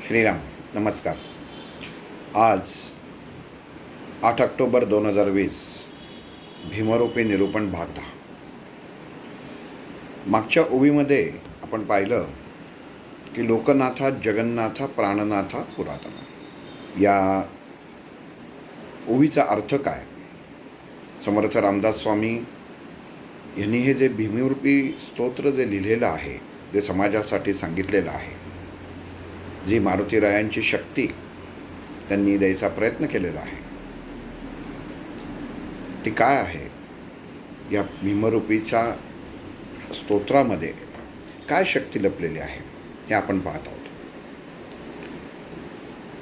श्रीराम नमस्कार. आज 8 ऑक्टोबर 2020 भीमरूपी निरूपण भाग 10. मागच्या ओवीमध्ये आपण पाहिलं की लोकनाथा जगन्नाथा प्राणनाथा पुरातना या ओवीचा अर्थ काय. समर्थ रामदास स्वामी यांनी हे जे भीमरूपी स्तोत्र जे लिहिलेलं आहे, जे समाजासाठी सांगितलेलं आहे, जी मारुतीरायांची शक्ती त्यांनी द्यायचा प्रयत्न केलेला आहे, ती काय आहे. या भीमरूपीच्या स्तोत्रामध्ये काय शक्ती लपलेली आहे हे आपण पाहत आहोत.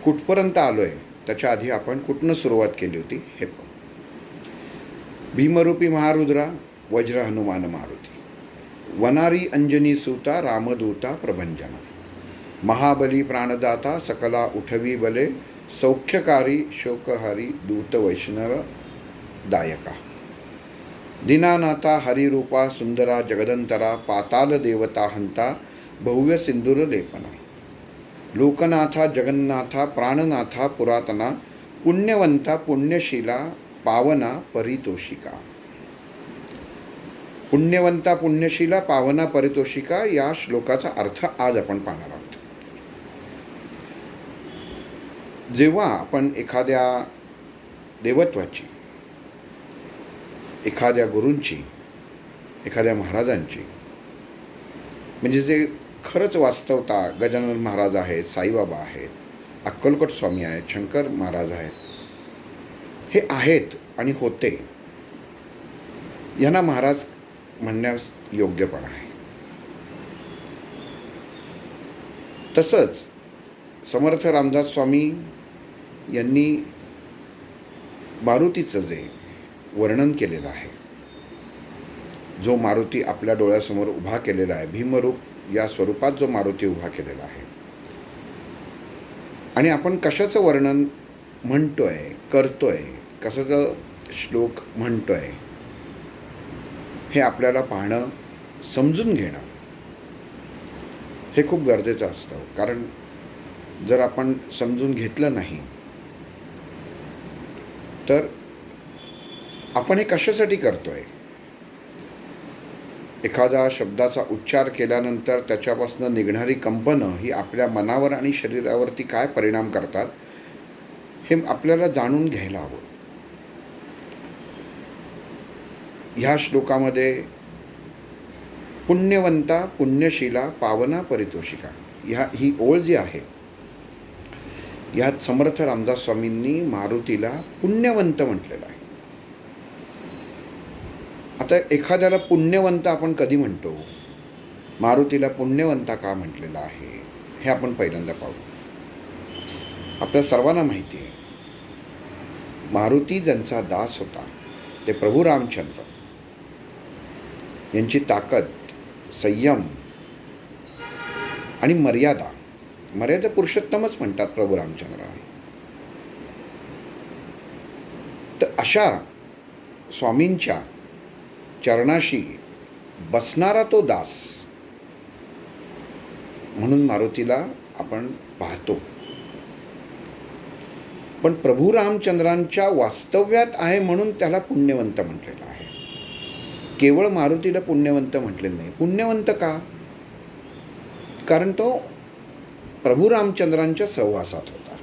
कुठपर्यंत आलो आहे त्याच्या आधी आपण कुठनं सुरुवात केली होती हे पाहू. भीमरूपी महारुद्रा वज्र हनुमान मारुती वनारी अंजनी सूता रामदूता प्रभंजना महाबली प्राणदाता सकला उठवी बले सौख्यकारी शोकहारी दूत वैष्णव दायका दीनानाथा हरिरूपा सुंदरा जगदंतरा पाताल देवता हंता भव्य सिंदूर लेपना लोकनाथा जगन्नाथा प्राणनाथा पुरातना पुण्यवंता पुण्यशीला पावना परितोषिका. पुण्यवंता पुण्यशीला पावना परितोषिका या श्लोकाचा अर्थ आज आपण पाहणार आहोत. जेव्हा आपण एखाद्या देवत्वाची, एखाद्या गुरूंची, एखाद्या महाराजांची, म्हणजे जे खरंच वास्तवता गजानन महाराज आहेत, साईबाबा आहेत, अक्कलकोट स्वामी आहेत, शंकर महाराज आहेत, हे आहेत आणि होते, यांना महाराज म्हणण्यास योग्यपण आहे. तसंच समर्थ रामदास स्वामी यांनी मारुतीचं जे वर्णन केलेलं आहे, जो मारुती आपल्या डोळ्यासमोर उभा केलेला आहे, भीमरूप या स्वरूपात जो मारुती उभा केलेला आहे, आणि आपण कशाचं वर्णन म्हणतोय, करतोय, कशाचं श्लोक म्हणतोय हे आपल्याला पाहणं, समजून घेणं हे खूप गरजेचं असतं. कारण जर आपण समजून घेतलं नाही तर आपण हे कशासाठी करतोय. एखादा शब्दाचा उच्चार केल्यानंतर त्याच्यापासून निघणारी कंपनं ही आपल्या मनावर आणि शरीरावरती काय परिणाम करतात हे आपल्याला जाणून घ्यायला हवं. ह्या श्लोकामध्ये पुण्यवंता पुण्यशीला पावना परितोषिका ही ओळ जी आहे, यात समर्थ रामदास स्वामींनी मारुतीला पुण्यवंत म्हटलेलं आहे. आता एखाद्याला पुण्यवंत आपण कधी म्हणतो, मारुतीला पुण्यवंता का म्हटलेलं आहे हे आपण पहिल्यांदा पाहू. आपल्या सर्वांना माहिती आहे, मारुती ज्यांचा दास होता ते प्रभू रामचंद्र यांची ताकद, संयम आणि मर्यादा पुरुषोत्तमच म्हणतात प्रभू रामचंद्राला. तर अशा स्वामींच्या चरणाशी बसणारा तो दास म्हणून मारुतीला आपण पाहतो. पण प्रभू रामचंद्रांच्या वास्तव्यात आहे म्हणून त्याला पुण्यवंत म्हटलेलं आहे. केवळ मारुतीला पुण्यवंत म्हटलेलं नाही. पुण्यवंत का? कारण तो प्रभू रामचंद्रांच्या सहवासात होता,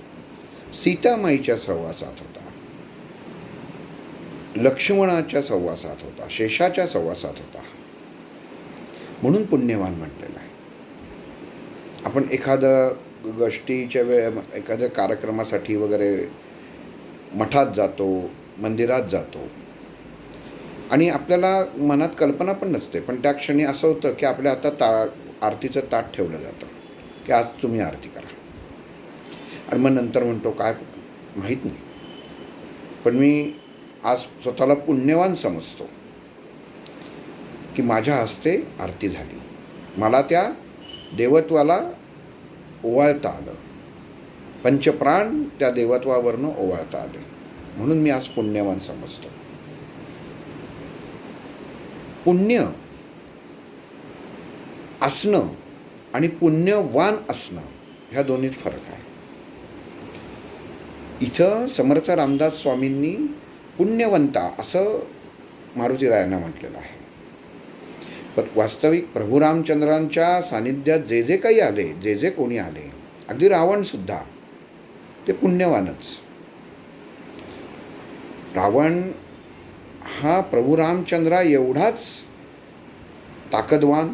सीतामाईच्या सहवासात होता, लक्ष्मणाच्या सहवासात होता, शेषाच्या सहवासात होता, म्हणून पुण्यवान म्हटलेला आहे. आपण एखादं गोष्टीच्या एखाद्या कार्यक्रमासाठी वगैरे मठात जातो, मंदिरात जातो आणि आपल्याला मनात कल्पना पण नसते, पण त्या क्षणी असं होतं की आपल्या हातात आरतीचं ताट ठेवलं जातं की आज तुम्ही आरती करा, आणि मग नंतर म्हणतो काय माहीत नाही, पण मी आज स्वतःला पुण्यवान समजतो की माझ्या हस्ते आरती झाली, मला त्या देवत्वाला ओवाळता आलं, पंचप्राण त्या देवत्वावरनं ओवाळता आले, म्हणून मी आज पुण्यवान समजतो. पुण्य असणं आणि पुण्यवान असणं ह्या दोन्हीत फरक आहे. इथं समर्थ रामदास स्वामींनी पुण्यवंता असं मारुतीरायांना म्हटलेलं आहे. पण वास्तविक प्रभू रामचंद्रांच्या सानिध्यात जे जे काही आले, जे जे कोणी आले, अगदी रावणसुद्धा ते पुण्यवानच. रावण हा प्रभू रामचंद्रा एवढाच ताकदवान,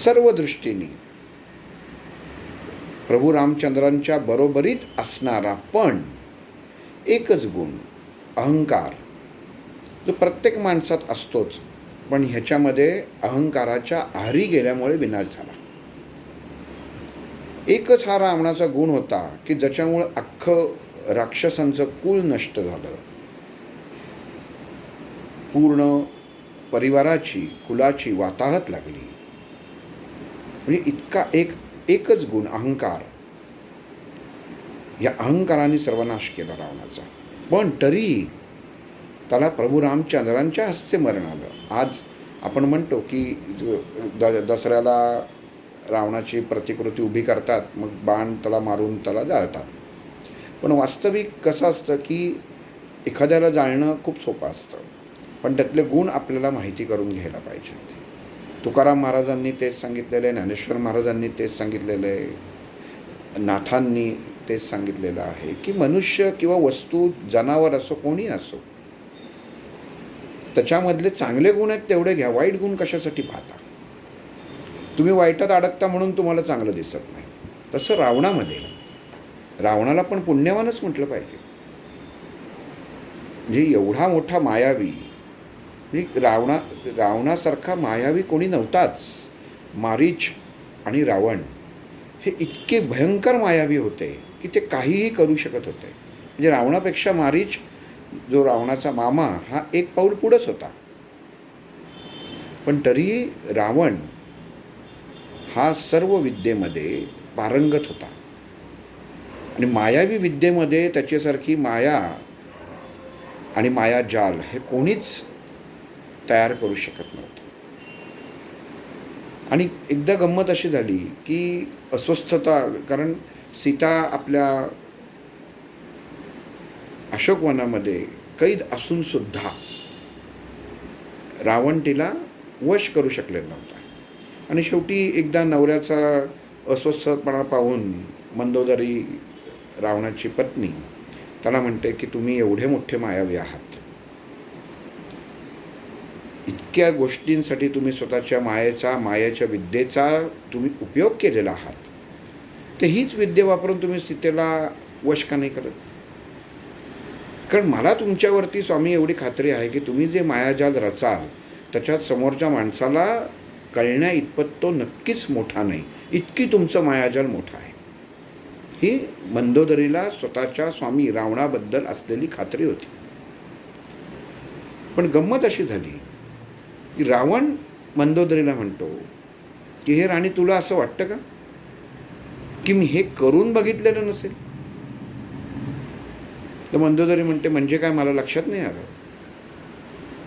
सर्व दृष्टीने प्रभू रामचंद्रांच्या बरोबरीत असणारा, पण एकच गुण अहंकार, जो प्रत्येक माणसात असतोच, पण ह्याच्यामध्ये अहंकाराच्या आहारी गेल्यामुळे विनाश झाला. एकच हा रावणाचा गुण होता की ज्याच्यामुळे अख्खं राक्षसांचं कुळ नष्ट झालं. पूर्ण परिवाराची, कुलाची वाताहत लागली. म्हणजे इतका एकच गुण अहंकार, या अहंकाराने सर्वनाश केला रावणाचा. पण तरी त्याला प्रभू रामचंद्रांच्या हस्ते मरण आलं. आज आपण म्हणतो की दसऱ्याला रावणाची प्रतिकृती उभी करतात, मग बाण त्याला मारून त्याला जाळतात. पण वास्तविक कसं असतं की एखाद्याला जाळणं खूप सोपं असतं, पण त्यातले गुण आपल्याला माहिती करून घ्यायला पाहिजेत. तुकाराम महाराजांनी तेच सांगितलेलं आहे, ज्ञानेश्वर महाराजांनी तेच सांगितलेलं आहे, नाथांनी तेच सांगितलेलं आहे की मनुष्य किंवा वस्तू, जनावर असो, कोणी असो, त्याच्यामधले चांगले गुण आहेत तेवढे घ्या. वाईट गुण कशासाठी पाहता? तुम्ही वाईटात अडकता म्हणून तुम्हाला चांगलं दिसत नाही. तसं रावणामध्ये, रावणाला पण पुण्यवानच म्हटलं पाहिजे. म्हणजे एवढा मोठा मायावी, म्हणजे रावणासारखा मायावी कोणी नव्हताच. मारीच आणि रावण हे इतके भयंकर मायावी होते की ते काहीही करू शकत होते. म्हणजे रावणापेक्षा मारीच, जो रावणाचा मामा, हा एक पाऊल पुढंच होता. पण तरी रावण हा सर्व विद्येमध्ये पारंगत होता. आणि मायावी विद्येमध्ये त्याच्यासारखी माया आणि मायाजाल हे कोणीच तयार करू शकत नव्हतं. आणि एकदा गंमत अशी झाली की अस्वस्थता, कारण सीता आपल्या अशोकवनामध्ये कैद असून सुद्धा रावण तिला वश करू शकलेला नव्हता. आणि शेवटी एकदा नवऱ्याचा अस्वस्थपणा पाहून मंदोदरी, रावणाची पत्नी, त्याला म्हणते की तुम्ही एवढे मोठे मायावी आहात, इतक्या गोष्टींसाठी तुम्ही स्वतःच्या मायेच्या विद्येचा तुम्ही उपयोग केलेला आहात, तर हीच विद्या वापरून तुम्ही सीतेला वश का नाही करत? कारण मला तुमच्यावरती स्वामी एवढी खात्री आहे की तुम्ही जे मायाजाल रचाल त्याच्यात समोरच्या माणसाला कळण्या इतपत तो नक्कीच मोठा नाही, इतकी तुमचं मायाजाल मोठा आहे. ही मंदोदरीला स्वतःच्या स्वामी रावणाबद्दल असलेली खात्री होती. पण गंमत अशी झाली की रावण मंदोदरीला म्हणतो की हे राणी, तुला असं वाटतं का की मी हे करून बघितलेलं नसेल? तर मंदोदरी म्हणते, म्हणजे काय, मला लक्षात नाही आलं.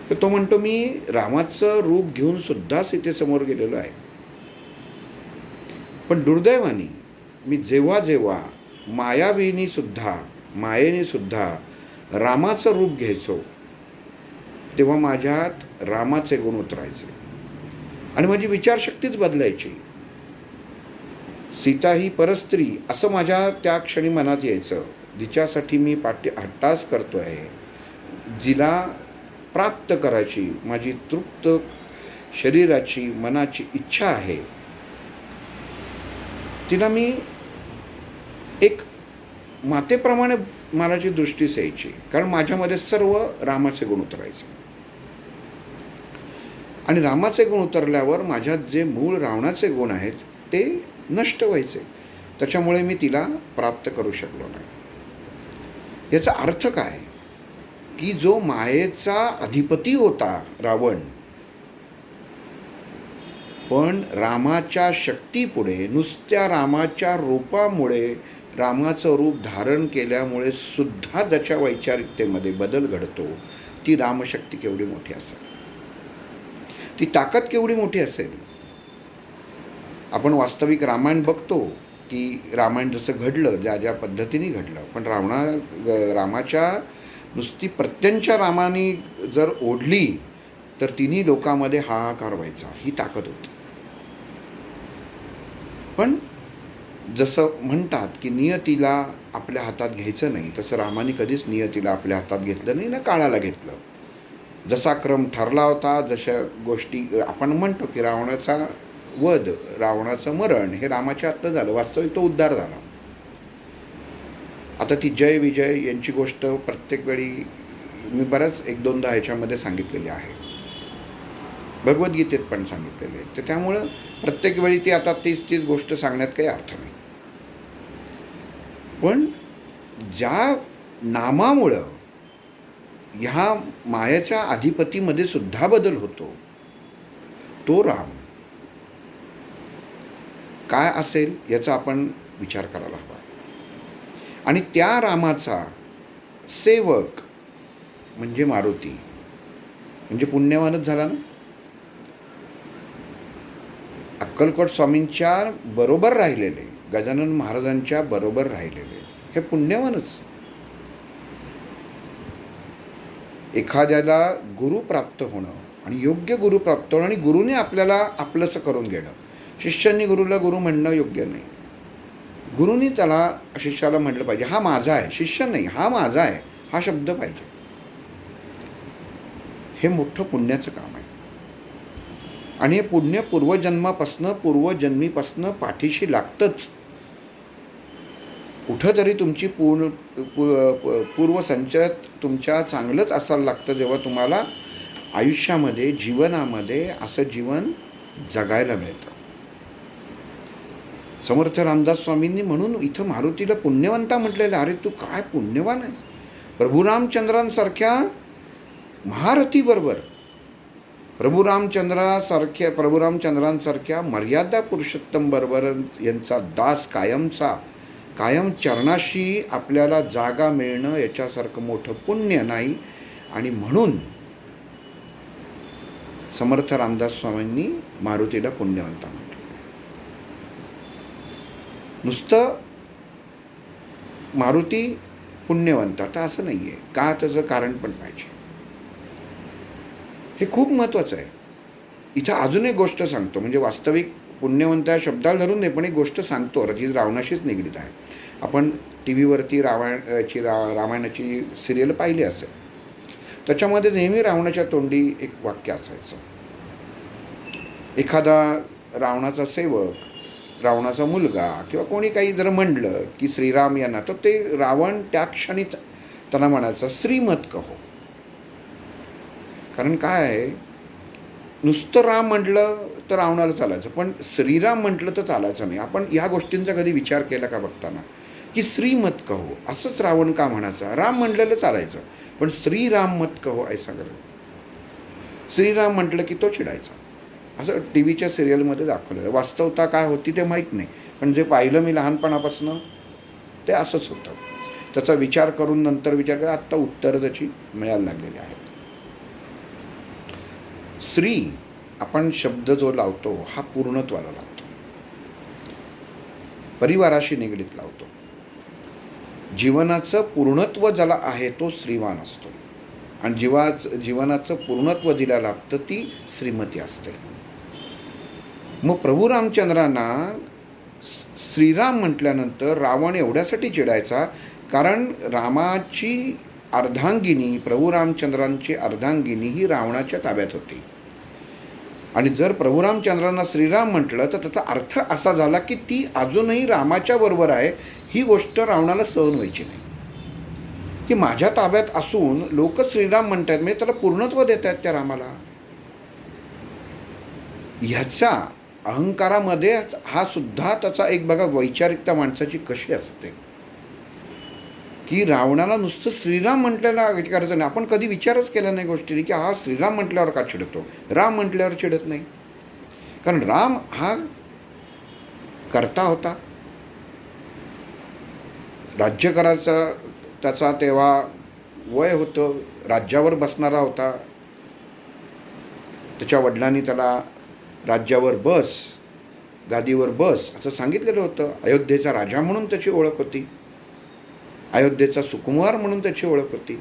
तर तो म्हणतो, मी रामाचं रूप घेऊन सुद्धा सीतेसमोर गेलेलो आहे, पण दुर्दैवाने मी जेव्हा जेव्हा मायावीनी सुद्धा, मायेने सुद्धा रामाचं रूप घ्यायचो तेव्हा माझ्यात रामाचे गुण उतरायचे आणि माझी विचारशक्तीच बदलायची. सीता ही परस्त्री असं माझ्या त्या क्षणी मनात यायचं, जिच्यासाठी मी हट्टास करतो आहे, जिला प्राप्त करायची माझी तृप्त शरीराची, मनाची इच्छा आहे, तिला मी एक मातेप्रमाणे मनाची दृष्टीच यायची, कारण माझ्यामध्ये सर्व रामाचे गुण उतरायचे. आणि रामाचे गुण उतरल्यावर माझ्यात जे मूळ रावणाचे गुण आहेत ते नष्ट व्हायचे. त्याच्यामुळे मी तिला प्राप्त करू शकलो नाही. याचा अर्थ काय की जो मायेचा अधिपती होता रावण, पण रामाच्या शक्तीपुढे, नुसत्या रामाच्या रूपामुळे, रामाचं रूप धारण केल्यामुळे सुद्धा ज्याच्या वैचारिकतेमध्ये बदल घडतो, ती रामशक्ती केवढी मोठी असेल, ती ताकद केवढी मोठी असेल. आपण वास्तविक रामायण बघतो की रामायण जसं घडलं, ज्या ज्या पद्धतीने घडलं, पण रामाच्या नुसती प्रत्यंच्या रामाने जर ओढली तर तिन्ही लोकांमध्ये हाहाकार व्हायचा, ही ताकद होती. पण जसं म्हणतात की नियतीला आपल्या हातात घ्यायचं नाही, तसं रामाने कधीच नियतीला आपल्या हातात घेतलं नाही ना काळाला घेतलं. जसा क्रम ठरला होता, जशा गोष्टी आपण म्हणतो की रावणाचा वध, रावणाचं मरण हे रामाच्या हातनं झालं, वास्तविक तो उद्धार झाला. आता ती जय विजय यांची गोष्ट प्रत्येक वेळी मी बऱ्याच एक दोनदा ह्याच्यामध्ये सांगितलेली आहे, भगवद्गीतेत पण सांगितलेले आहे. तर त्यामुळं प्रत्येक वेळी ती आता तीच गोष्ट सांगण्यात काही अर्थ नाही. पण ज्या नामामुळं ह्या मायाच्या अधिपतीमध्ये सुद्धा बदल होतो, तो राम काय असेल याचा आपण विचार करायला हवा. आणि त्या रामाचा सेवक म्हणजे मारुती, म्हणजे पुण्यवानच झाला ना. अक्कलकोट स्वामींच्या बरोबर राहिलेले, गजानन महाराजांच्या बरोबर राहिलेले हे पुण्यवानच. एखाद्याला गुरु प्राप्त होणं आणि योग्य गुरु प्राप्त होणं आणि गुरुने आपल्याला आपलंसं करून घेणं. शिष्यांनी गुरुला गुरु म्हणणं योग्य नाही. गुरुनी त्याला शिष्याला म्हटलं पाहिजे हा माझा आहे, शिष्य नाही, हा माझा आहे, हा शब्द पाहिजे. हे मोठं पुण्याचं काम आहे. आणि हे पुण्य पूर्वजन्मीपासनं पाठीशी लागतंच. कुठं तरी तुमची पूर्वसंचत तुमच्या चांगलंच असायला लागतं, जेव्हा तुम्हाला आयुष्यामध्ये जीवनामध्ये असं जीवन जगायला मिळतं. समर्थ रामदास स्वामींनी म्हणून इथं मारुतीला पुण्यवंता म्हटलेलं. अरे तू काय पुण्यवान आहेस, प्रभू रामचंद्रांसारख्या महारथीबरोबर, प्रभू रामचंद्रांसारख्या मर्यादा पुरुषोत्तम बरोबर यांचा दास कायम चरणाशी आपल्याला जागा मिळणं याच्यासारखं मोठं पुण्य नाही. आणि म्हणून समर्थ रामदास स्वामींनी मारुतीला पुण्यवंता म्हटलं. नुसतं मारुती पुण्यवंता तर असं नाही आहे का, त्याचं कारण पण पाहिजे. हे खूप महत्त्वाचं आहे. इथं अजून एक गोष्ट सांगतो, म्हणजे वास्तविक पुण्यवंत या शब्दाला धरून नाही, पण एक गोष्ट सांगतो जी रावणाशीच निगडीत आहे. आपण टी व्हीवरती रामायणाची सिरियल पाहिली असेल, त्याच्यामध्ये नेहमी रावणाच्या तोंडी एक वाक्य असायचं. एखादा रावणाचा सेवक, रावणाचा मुलगा किंवा कोणी काही जर म्हणलं की श्रीराम यांना, तर ते रावण त्या क्षणी त्यांना म्हणायचं श्रीमत कहो. कारण काय आहे, नुसतं राम म्हटलं तर रावणाला चालायचं, पण श्रीराम म्हटलं तर चालायचं नाही. आपण ह्या गोष्टींचा कधी विचार केला का बघताना, की श्रीमत कहो असंच रावण का म्हणायचा. राम म्हटलेलं चालायचं, पण श्रीराम मत कहो ऐसा करायचं. श्रीराम म्हटलं की तो चिडायचा. असं टी व्हीच्या सिरियलमध्ये दाखवलेलं. वास्तवता काय होती ते माहीत नाही, पण जे पाहिलं मी लहानपणापासून ते असंच होतं. त्याचा विचार करून नंतर विचार करा, आत्ता उत्तरं त्याची मिळायला लागलेली आहेत. श्री आपण शब्द जो लावतो हा पूर्णत्वाला लावतो, परिवाराशी निगडीत लावतो. जीवनाचं पूर्णत्व ज्याला आहे तो श्रीमान असतो, आणि जीवनाचं पूर्णत्व दिला लागतं ती श्रीमती असते. मग प्रभू रामचंद्रांना श्रीराम म्हटल्यानंतर रावण एवढ्यासाठी चिडायचा, कारण रामाची अर्धांगिनी, प्रभू रामचंद्रांची अर्धांगिनी ही रावणाच्या ताब्यात होती. आणि जर प्रभू रामचंद्रांना श्रीराम म्हटलं तर त्याचा अर्थ असा झाला की ती अजूनही रामाच्या बरोबर आहे. ही गोष्ट रावणाला सहन व्हायची नाही, की माझ्या ताब्यात असून लोक श्रीराम म्हणतात, म्हणजे त्याला पूर्णत्व देत आहेत त्या रामाला. ह्याच्या अहंकारामध्ये हा सुद्धा त्याचा एक बघा वैचारिकता माणसाची कशी असते, की रावणाला नुसतं श्रीराम म्हटल्याला करायचं नाही. आपण कधी विचारच केला नाही गोष्टी की हा श्रीराम म्हटल्यावर का चिडतो, राम म्हटल्यावर चिडत नाही. कारण राम हा कर्ता होता, राज्य करायचा त्याचा तेव्हा वय होतं, राज्यावर बसणारा होता. त्याच्या वडिलांनी त्याला राज्यावर बस गादीवर बस असं सांगितलेलं होतं. अयोध्येचा राजा म्हणून त्याची ओळख होती, अयोध्येचा सुकुमार म्हणून त्याची ओळख होती.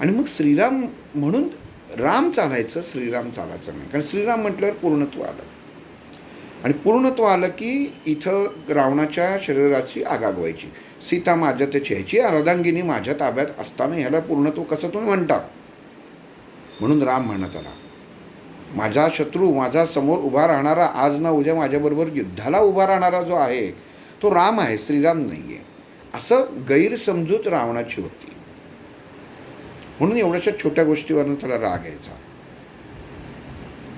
आणि मग श्रीराम म्हणून राम चालायचं, श्रीराम चालायचं नाही. कारण श्रीराम म्हटल्यावर पूर्णत्व आलं, आणि पूर्णत्व आलं की इथं रावणाच्या शरीराची आगाग व्हायची. सीता माझ्यातच यायची, अर्धांगिनी माझ्या ताब्यात असताना ह्याला पूर्णत्व कसं तुम्ही म्हणता? म्हणून राम म्हणत आला, माझा शत्रू, माझा समोर उभा राहणारा, आज ना उद्या माझ्याबरोबर युद्धाला उभा राहणारा जो आहे तो राम आहे, श्रीराम नाही आहे. असं गैरसमजूत रावणाची होती. म्हणून एवढ्याशा छोट्या गोष्टीवरून त्याला राग यायचा.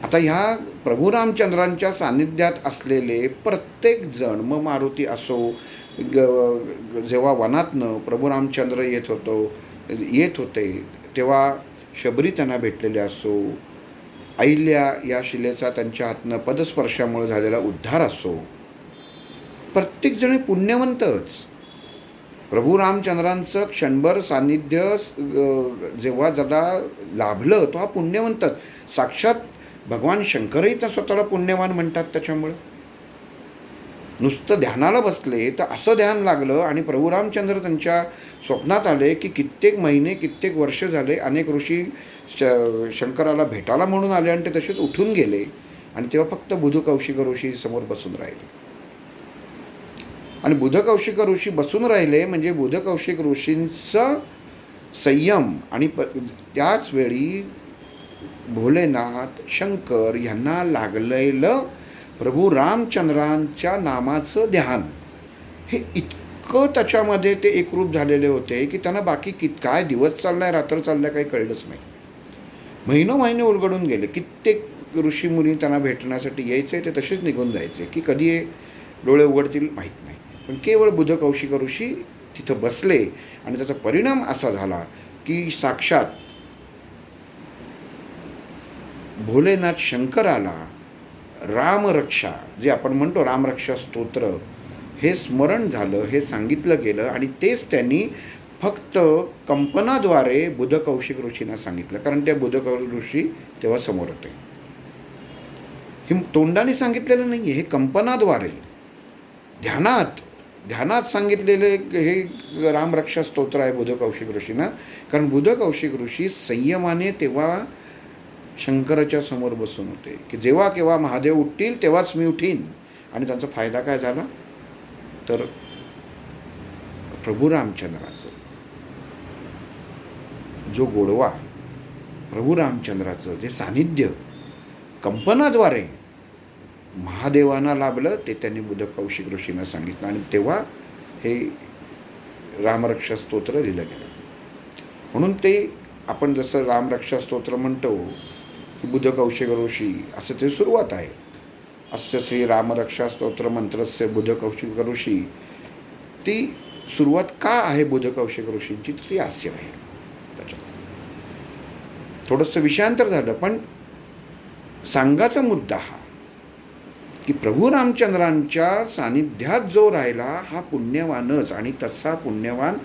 आता ह्या प्रभू रामचंद्रांच्या सान्निध्यात असलेले प्रत्येक जण, मग मारुती असो, जेव्हा वनातनं प्रभू रामचंद्र येत होते तेव्हा शबरी त्यांना भेटलेले असो, अहिल्या या शिलेचा त्यांच्या हातनं पदस्पर्शामुळे झालेला उद्धार असो, प्रत्येकजण पुण्यवंतच. प्रभू रामचंद्रांचं क्षणभर सान्निध्य जेव्हा जरा लाभलं तो हा पुण्यवंतच. साक्षात भगवान शंकरही तर स्वतःला पुण्यवान म्हणतात. त्याच्यामुळे नुसतं ध्यानाला बसले तर असं ध्यान लागलं, आणि प्रभू रामचंद्र त्यांच्या स्वप्नात आले की कित्येक महिने, कित्येक वर्ष झाले अनेक ऋषी शंकराला भेटायला म्हणून आले, आणि ते तसेच उठून गेले. आणि तेव्हा फक्त बुधकौशिक ऋषी समोर बसून राहिले. आणि बुधकौशिक ऋषी बसून राहिले म्हणजे बुधकौशिक ऋषींचं संयम, आणि त्याच वेळी भोलेनाथ शंकर यांना लागलेलं प्रभू रामचंद्रांच्या नामाचं ध्यान, हे इतकं त्याच्यामध्ये ते एकरूप झालेले होते की त्यांना बाकी काय दिवस चाललाय रात्र चाललाय काही कळलंच नाही. महिने उलगडून गेले. कित्येक ऋषीमुनी त्यांना भेटण्यासाठी यायचे, ते तसेच निघून जायचे की कधी डोळे उघडतील माहीत नाही. पण केवळ बुधकौशिक ऋषी तिथं बसले, आणि त्याचा परिणाम असा झाला की साक्षात भोलेनाथ शंकराला रामरक्षा, जे आपण म्हणतो रामरक्षा स्तोत्र, हे स्मरण झालं, हे सांगितलं गेलं. आणि तेच त्यांनी फक्त कंपनाद्वारे बुधकौशिक ऋषींना सांगितलं, कारण त्या बुधकौशिक ऋषी तेव्हा समोर होते. हे तोंडाने सांगितलेलं नाही आहे, हे कंपनाद्वारे ध्यानात सांगितलेले हे रामरक्षा स्तोत्र आहे बुधकौशिक ऋषींना. कारण बुधकौशिक ऋषी संयमाने तेव्हा शंकराच्या समोर बसून होते की जेव्हा केव्हा महादेव उठतील तेव्हाच मी उठीन. आणि त्यांचा फायदा काय झाला तर प्रभू रामचंद्राचं जो गोडवा, प्रभू रामचंद्राचं जे सानिध्य कंपनाद्वारे महादेवांना लाभलं, ते त्यांनी बुधकौशिक ऋषींना सांगितलं. आणि तेव्हा हे रामरक्षा स्तोत्र लिहिलं गेलं. म्हणून ते आपण जसं रामरक्षा स्तोत्र म्हणतो की बुधकौशिक ऋषी, असं ते सुरुवात आहे. अस्य श्री रामरक्षा स्तोत्र मंत्रस्य बुधकौशिक ऋषी, ती सुरुवात का आहे बुधकौशिक ऋषींची, ती हास्य आहे. त्याच्यात थोडंसं विषयांतर झालं, पण सांगायचा मुद्दा हा की प्रभू रामचंद्रांच्या सानिध्यात जो राहिला हा पुण्यवानच. आणि तसा पुण्यवान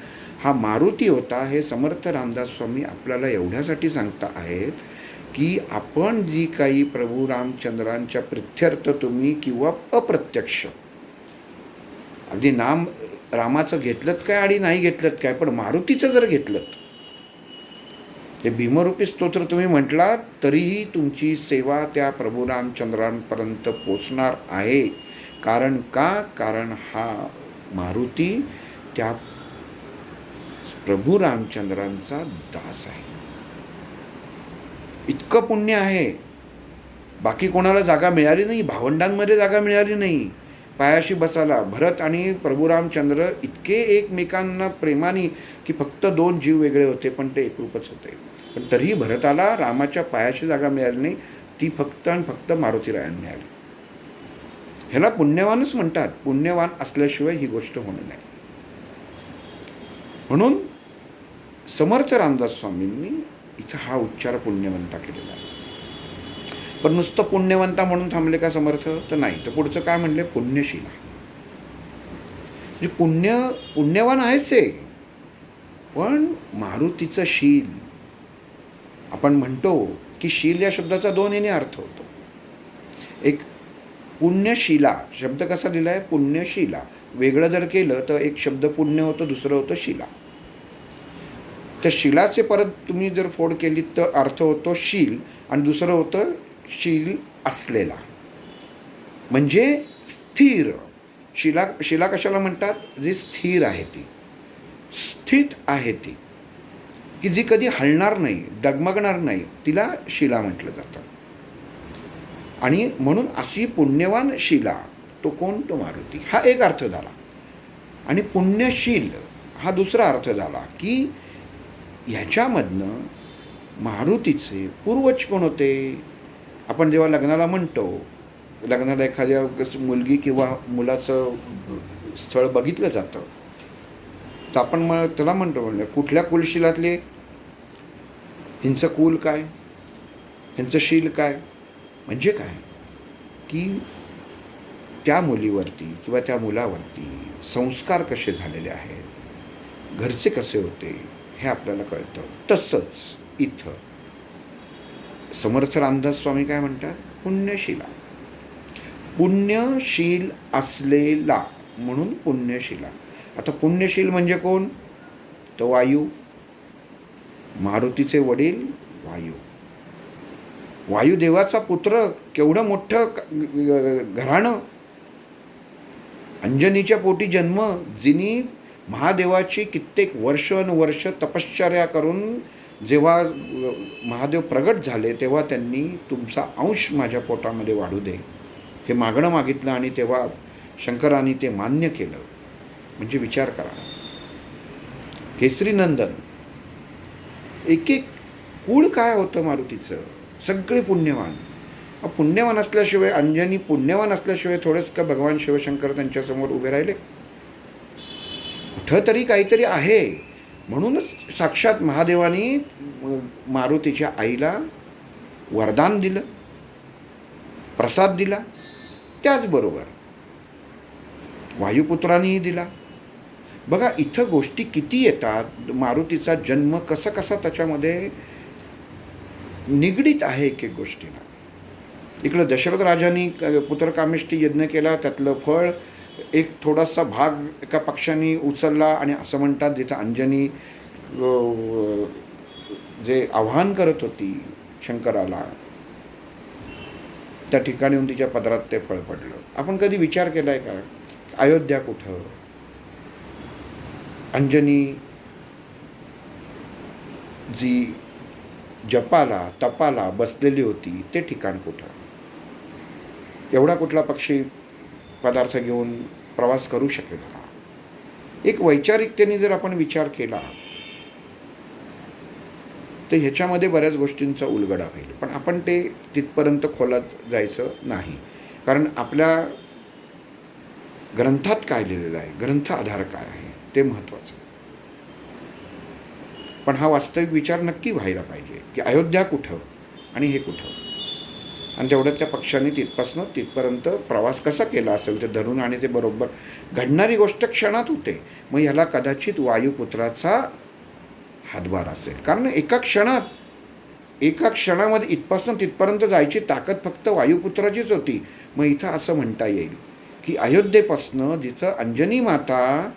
हा मारुती होता. हे समर्थ रामदास स्वामी आपल्याला एवढ्यासाठी सांगता आहेत की आपण जी काही प्रभू रामचंद्रांच्या प्रित्यर्थ तुम्ही किंवा अप्रत्यक्ष अगदी नाम रामाचं घेतलं काय आणि नाही घेतलं काय, पण मारुतीचं जर घेतलं, हे भीमरूपी स्तोत्र तुम्ही म्हटलात तरीही तुमची सेवा त्या प्रभू रामचंद्रांपर्यंत पोचणार आहे. कारण का? कारण हा मारुती त्या प्रभू रामचंद्रांचा दास आहे. इतकं पुण्य आहे. बाकी कोणाला जागा मिळाली नाही, भावंडांमध्ये जागा मिळाली नाही पायाशी बसायला. भरत आणि प्रभू रामचंद्र इतके एकमेकांना प्रेमाने की फक्त 2 जीव वेगळे होते पण ते एकरूपच होते. पण तरीही भरताला रामाच्या पायाशी जागा मिळाली नाही, ती फक्त आणि फक्त मारुतीरायांना मिळाली. ह्याला पुण्यवानच म्हणतात. पुण्यवान असल्याशिवाय ही गोष्ट होणं नाही. म्हणून समर्थ रामदास स्वामींनी इथं हा उच्चार पुण्यवंता केलेला आहे. पण नुसतं पुण्यवंता म्हणून थांबले का समर्थ? तर नाही. तर पुढचं काय म्हणले? पुण्यशीला. म्हणजे पुण्यवान आहेच आहे, पण मारुतीचं शील. आपण म्हणतो की शील या शब्दाचा 2 याने अर्थ होतो. एक पुण्यशिला शब्द कसा लिहिला आहे? पुण्यशिला. वेगळं जर केलं तर एक शब्द पुण्य होतं, दुसरं होतं शिला. तर शिलाचे परत तुम्ही जर फोड केली तर अर्थ होतो शील, आणि दुसरं होतं शील असलेला, म्हणजे स्थिर. शिला कशाला म्हणतात? जी स्थिर आहे, ती स्थित आहे, ती की जी कधी हलणार नाही, डगमगणार नाही, तिला शिला म्हटलं जातं. आणि म्हणून अशी पुण्यवान शिला, तो कोण? तो मारुती. हा एक अर्थ झाला. आणि पुण्यशील हा दुसरा अर्थ झाला की ह्याच्यामधनं मारुतीचे पूर्वज कोण होते? आपण जेव्हा लग्नाला म्हणतो, लग्नाला एखाद्या मुलगी किंवा मुलाचं स्थळ बघितलं जातं, तर आपण त्याला म्हणतो कुठल्या कुलशिलातले, ह्यांचं कुल काय, ह्यांचं शील काय. म्हणजे काय की त्या मुलीवरती किंवा त्या मुलावरती संस्कार कसे झालेले आहेत, घरचे कसे होते, हे आपल्याला कळतं. तसंच इथं समर्थ रामदास स्वामी काय म्हणतात? पुण्यशिला. पुण्यशील असलेला म्हणून पुण्यशिला. आता पुण्यशील म्हणजे कोण? तो वायू. मारुतीचे वडील वायू. वायुदेवाचा पुत्र, केवढं मोठं घराणं. अंजनीच्या पोटी जन्म, जिनी महादेवाची कित्येक वर्ष तपश्चर्या करून जेव्हा महादेव प्रगट झाले, तेव्हा त्यांनी तुमचा अंश माझ्या पोटामध्ये वाढू दे हे मागणं मागितलं, आणि तेव्हा शंकरांनी ते मान्य केलं. म्हणजे विचार करा, केसरीनंदन, एक एक कुळ काय होतं मारुतीचं, सगळे पुण्यवान. पुण्यवान असल्याशिवाय, अंजनी पुण्यवान असल्याशिवाय थोडेच का भगवान शिवशंकर त्यांच्यासमोर उभे राहिले? कुठं तरी काहीतरी आहे. म्हणूनच साक्षात महादेवानी मारुतीच्या आईला वरदान दिलं, प्रसाद दिला. त्याचबरोबर वायुपुत्रांनीही दिला. बघा इथं गोष्टी किती येतात. मारुतीचा जन्म कसा कसा त्याच्यामध्ये निगडीत आहे एक एक गोष्टीला. इकडं दशरथ राजांनी पुत्रकामेष्टी यज्ञ केला, त्यातलं फळ एक थोडासा भाग एका पक्षाने उचलला, आणि असं म्हणतात जिथं अंजनी जे आव्हान करत होती शंकराला, त्या ठिकाणी येऊन तिच्या पदरात ते फळ पडलं. आपण कधी विचार केलाय का? अयोध्या कुठं? अंजनी जी जपाला तपाला बसलेली होती ते ठिकाण कुठं? एवढा कुठला पक्षी पदार्थ घेऊन प्रवास करू शकेल का? एक वैचारिकतेने जर आपण विचार केला तर ह्याच्यामध्ये बऱ्याच गोष्टींचा उलगडा होईल. पण आपण ते तिथपर्यंत खोलात जायचं नाही, कारण आपल्या ग्रंथात काय लिहिलेलं आहे, ग्रंथ आधार काय आहे ते महत्त्वाचं. पण हा वास्तविक विचार नक्की व्हायला पाहिजे की अयोध्या कुठं आणि हे कुठं. आणि तेवढं त्या पक्षाने तिथपर्यंत प्रवास कसा केला असेल ते धरून, आणि ते बरोबर घडणारी गोष्ट क्षणात होते. मग ह्याला कदाचित वायुपुत्राचा हातभार असेल, कारण एका क्षणामध्ये इथपासून तिथपर्यंत जायची ताकद फक्त वायुपुत्राचीच होती. मग इथं असं म्हणता येईल की अयोध्येपासनं जिथं अंजनी माता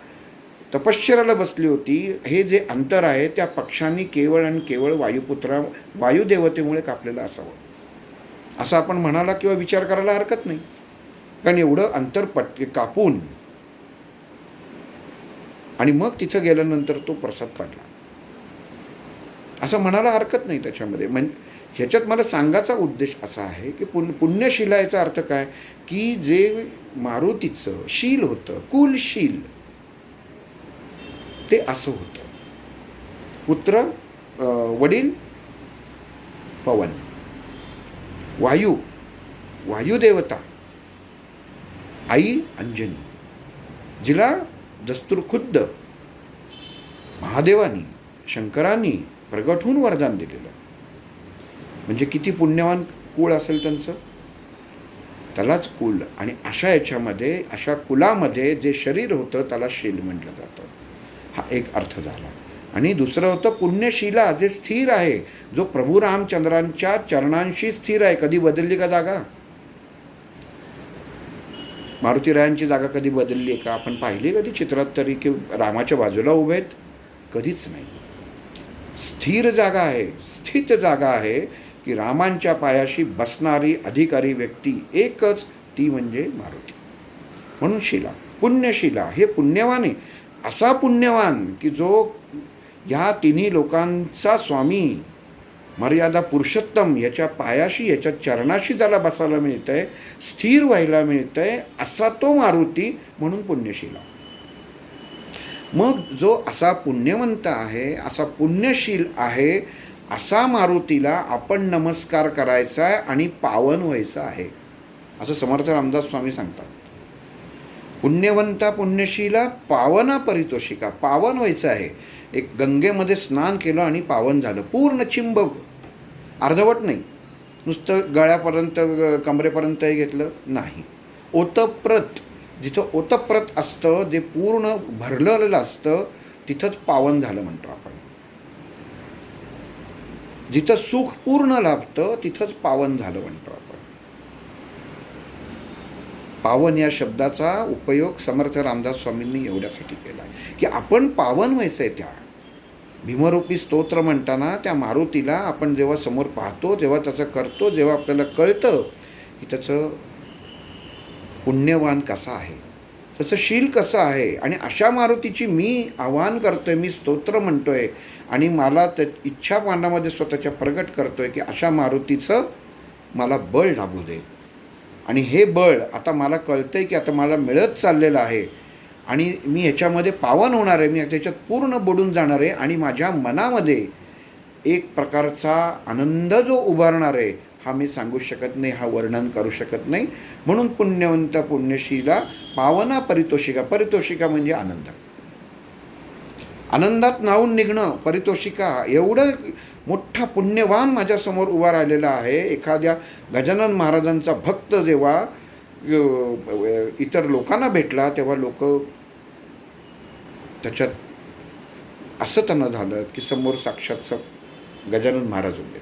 तपश्चर्याला बसली होती, हे जे अंतर आहे त्या पक्षांनी केवळ आणि केवळ वायुदेवतेमुळे कापलेलं असावं, असं आपण म्हणायला किंवा विचार करायला हरकत नाही. कारण एवढं अंतर कापून आणि मग तिथं गेल्यानंतर तो प्रसाद पडला, असं म्हणायला हरकत नाही त्याच्यामध्ये. ह्याच्यात मला सांगायचा उद्देश असा आहे की पुण्यशिला याचा अर्थ काय की जे मारुतीचं शील होतं, कुलशील, ते असं होतं. पुत्र वडील पवन, वायुदेवता, आई अंजनी, जिला दस्तूरखुद्द महादेवानी शंकरांनी प्रगट होऊन वरदान दिलेलं. म्हणजे किती पुण्यवान कुळ असेल त्यांचं, त्यालाच कुल. आणि अशा याच्यामध्ये, अशा कुलामध्ये जे शरीर होतं त्याला शील म्हटलं जातं. हा एक अर्थ झाला. आणि दुसरं होतं पुण्यशिला, जे स्थिर आहे, जो प्रभू रामचंद्रांच्या चरणांशी स्थिर आहे. कधी बदलली का जागा? मारुतीरायांची जागा कधी बदलली आहे का? आपण पाहिली कधी चित्रात तरी की रामाच्या बाजूला उभे आहेत? कधीच नाही. स्थिर जागा आहे, स्थित जागा आहे की रामांच्या पायाशी बसणारी अधिकारी व्यक्ती एकच, ती म्हणजे मारुती. म्हणून शिला, पुण्यशिला, हे पुण्यवान आहे. असा पुण्यवान की जो ह्या तिन्ही लोकांचा स्वामी, मर्यादा पुरुषोत्तम, याच्या पायाशी, याच्या चरणाशी ज्याला बसायला मिळतंय, स्थिर व्हायला मिळतंय, असा तो मारुती, म्हणून पुण्यशिला. मग जो असा पुण्यवंत आहे, असा पुण्यशील आहे, असा मारुतीला आपण नमस्कार करायचा आहे आणि पावन व्हायचं आहे, असं समर्थ रामदास स्वामी सांगतात. पुण्यवंता पुण्यशीला पावना परितोषिका, पावन व्हायचं आहे. एक गंगेमध्ये स्नान केलं आणि पावन झालं, पूर्ण चिंब, अर्धवट नाही, नुसतं गळ्यापर्यंत कमरेपर्यंतही घेतलं नाही. ओतप्रत, जिथं ओतप्रत असतं, जे पूर्ण भरलेलं असतं, तिथंच पावन झालं म्हणतो आपण. जिथं सुख पूर्ण लाभतं तिथंच पावन झालं म्हणतो आपण. पावन या शब्दाचा उपयोग समर्थ रामदास स्वामींनी एवढ्यासाठी केला आहे की आपण पावन व्हायचं आहे. त्या भीमरूपी स्तोत्र म्हणताना त्या मारुतीला आपण जेव्हा समोर पाहतो, जेव्हा त्याचं करतो, जेव्हा आपल्याला कळतं की त्याचं पुण्यवान कसा आहे, त्याचं शील कसं आहे, आणि अशा मारुतीची मी आवाहन करतोय, मी स्तोत्र म्हणतोय आणि मला त्या इच्छा मनामध्ये स्वतःच्या प्रगट करतोय की अशा मारुतीचं मला बळ लाभू दे. आणि हे बळ आता मला कळतंय की आता मला मिळत चाललेलं आहे आणि मी ह्याच्यामध्ये पावन होणार आहे, मी त्याच्यात पूर्ण बुडून जाणार आहे आणि माझ्या मनामध्ये एक प्रकारचा आनंद जो उभारणार आहे, हा मी सांगू शकत नाही, हा वर्णन करू शकत नाही. म्हणून पुण्यवंत पुण्यशीला पावना परितोषिका, परितोषिका म्हणजे आनंद, आनंदात न्हाऊन निघणं, परितोषिका. एवढं मोठा पुण्यवान माझ्यासमोर उभा राहिलेला आहे. एखाद्या गजानन महाराजांचा भक्त जेव्हा इतर लोकांना भेटला तेव्हा लोक त्याच्यात असं त्यांना झालं की समोर साक्षात गजानन महाराज उभे.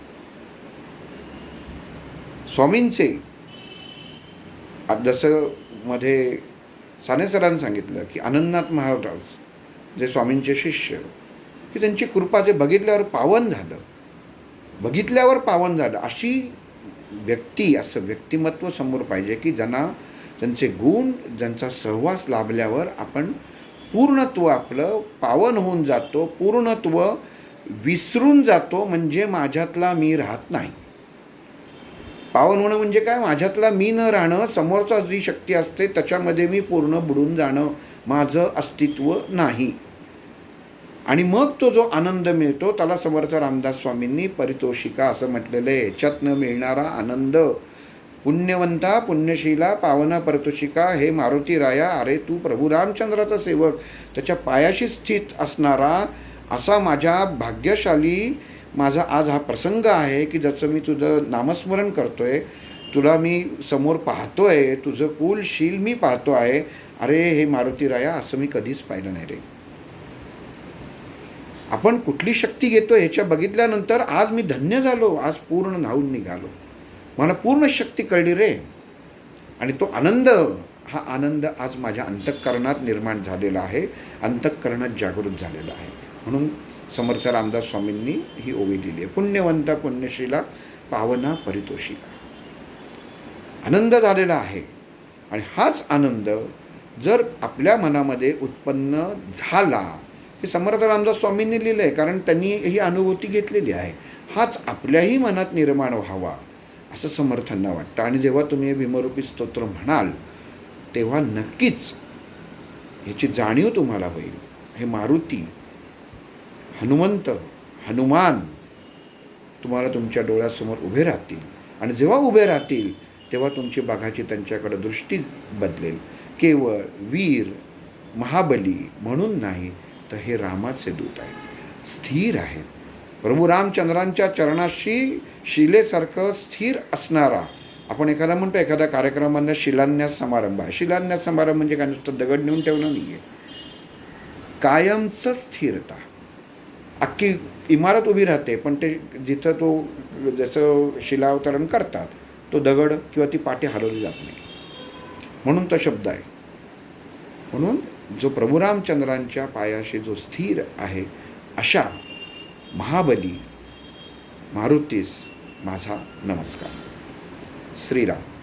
स्वामींचे जसं मध्ये साने सरांनी सांगितलं की अनंतनाथ महाराज जे स्वामींचे शिष्य, की त्यांची कृपा जे बघितल्यावर पावन झालं, बघितल्यावर पावन झालं. अशी व्यक्ती, असं व्यक्तिमत्व समोर पाहिजे की ज्यांना त्यांचे गुण, ज्यांचा सहवास लाभल्यावर आपण पूर्णत्व आपलं पावन होऊन जातो, पूर्णत्व विसरून जातो. म्हणजे माझ्यातला मी राहत नाही. पावन होणं म्हणजे काय? माझ्यातला मी न राहणं, समोरचा जी शक्ती असते त्याच्यामध्ये मी पूर्ण बुडून जाणं, माझं अस्तित्व नाही. आणि मग तो जो आनंद मिळतो त्याला समर्थ रामदास स्वामींनी परितोषिका असं म्हटलेलं आहे. याच्यातनं मिळणारा आनंद, पुण्यवंता पुण्यशीला पावना परितोषिका, हे मारुती राया, अरे तू प्रभू रामचंद्राचा सेवक, त्याच्या पायाशी स्थित असणारा असा माझ्या भाग्यशाली माझा आज हा प्रसंग आहे की ज्याचं मी तुझं नामस्मरण करतोय, तुला मी समोर पाहतोय, तुझं कुलशील मी पाहतो आहे. अरे हे मारुती राया, असं मी कधीच पाहिलं नाही रे. आपण कुठली शक्ती घेतो ह्याच्या बघितल्यानंतर आज मी धन्य झालो, आज पूर्ण न्हाऊन निघालो, मला पूर्ण शक्ती कळली रे. आणि तो आनंद, हा आनंद आज माझ्या अंतःकरणात निर्माण झालेला आहे, अंतःकरणात जागृत झालेला आहे. म्हणून समर्थ रामदास स्वामींनी ही ओवी दिली आहे, पुण्यवंता पुण्यशीला पावना परितोषिका. आनंद झालेला आहे. आणि हाच आनंद जर आपल्या मनामध्ये उत्पन्न झाला, हे समर्थ रामदास स्वामींनी लिहिलं आहे, कारण त्यांनी ही अनुभूती घेतलेली आहे. हाच आपल्याही मनात निर्माण व्हावा असं समर्थांना वाटतं. आणि जेव्हा तुम्ही हे भीमरूपी स्तोत्र म्हणाल तेव्हा नक्कीच ह्याची जाणीव तुम्हाला होईल. हे मारुती, हनुमंत, हनुमान तुम्हाला तुमच्या डोळ्यासमोर उभे राहतील. आणि जेव्हा उभे राहतील तेव्हा तुमची बघाची त्यांच्याकडे दृष्टी बदलेल. केवळ वीर महाबली म्हणून नाही, तर हे रामाचे दूत आहेत, स्थिर आहेत. प्रभू रामचंद्रांच्या चरणाशी शिलेसारखं स्थिर असणारा. आपण एखादा म्हणतो एखाद्या कार्यक्रमांना शिलान्यास समारंभ आहे. शिलान्यास समारंभ म्हणजे काय? नुसतं दगड नेऊन ठेवणं नाही आहे, कायमचं स्थिरता. अख्खी इमारत उभी राहते, पण ते जिथं तो जसं शिलावतरण करतात तो दगड किंवा ती पाटी हलवली जात नाही. म्हणून तो शब्द आहे. म्हणून जो प्रभू रामचंद्रांच्या पायाशी जो स्थिर आहे, अशा महाबली मारुतीस माझा नमस्कार. श्रीराम.